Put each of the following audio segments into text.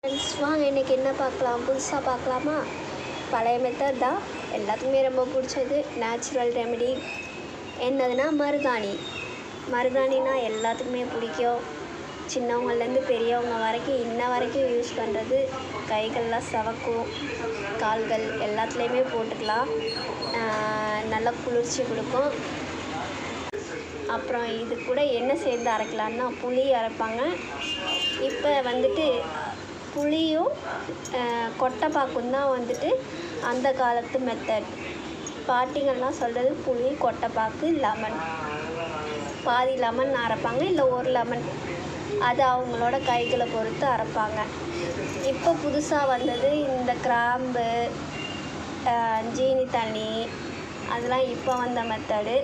Friends வாங்க இன்றைக்கி என்ன பார்க்கலாம், புதுசாக பார்க்கலாமா? பழைய மெத்தட் தான், எல்லாத்துக்குமே ரொம்ப பிடிச்சது. நேச்சுரல் ரெமெடி என்னதுன்னா மருதாணினா எல்லாத்துக்குமே பிடிக்கும். சின்னவங்கலேருந்து பெரியவங்க வரைக்கும் இன்ன வரைக்கும் யூஸ் பண்ணுறது. கைகள்லாம் சவக்கும், கால்கள் எல்லாத்துலேயுமே போட்டுக்கலாம். நல்லா குளிர்ச்சி கொடுக்கும். அப்புறம் இது கூட என்ன சேர்ந்து அரைக்கலான்னா புளி அரைப்பாங்க. இப்போ வந்துட்டு புளியும் கொட்டைப்பாக்கும் தான் வந்துட்டு அந்த காலத்து மெத்தட். பாட்டிங்கள்லாம் சொல்கிறது புளி, கொட்டைப்பாக்கு, லெமன், பாதி லெமன் அரைப்பாங்க, இல்லை ஒரு லெமன், அது அவங்களோட கைகளை பொறுத்து அரைப்பாங்க. இப்போ புதுசாக வந்தது இந்த கிராம்பு, ஜீனி தண்ணி, அதெல்லாம் இப்போ வந்த மெத்தடு.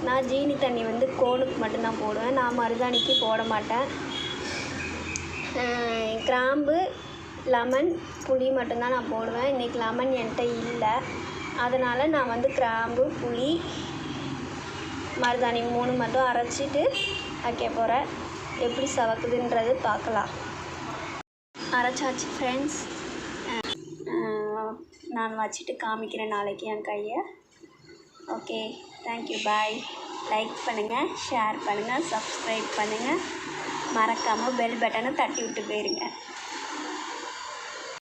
நான் ஜீனி தண்ணி வந்து கோனுக்கு மட்டும்தான் போடுவேன், நான் மருதாணிக்கு போட மாட்டேன். கிராம்பு, லெமன், புளி மட்டும்தான் நான் போடுவேன். இன்றைக்கி லெமன் என்கிட்ட இல்லை, அதனால் நான் வந்து கிராம்பு, புளி, மருதாணி 3 மட்டும் அரைச்சிட்டு வைக்க போகிறேன். எப்படி சவக்குதுன்றது பார்க்கலாம். அரைச்சாச்சு ஃப்ரெண்ட்ஸ். நான் வச்சுட்டு காமிக்கிறேன் நாளைக்கு என் கையை. ஓகே, தேங்க்யூ, பாய். லைக் பண்ணுங்கள், ஷேர் பண்ணுங்கள், சப்ஸ்கிரைப் பண்ணுங்கள், மறக்காமல் பெல் பட்டனை தட்டி விட்டு போயிருங்க.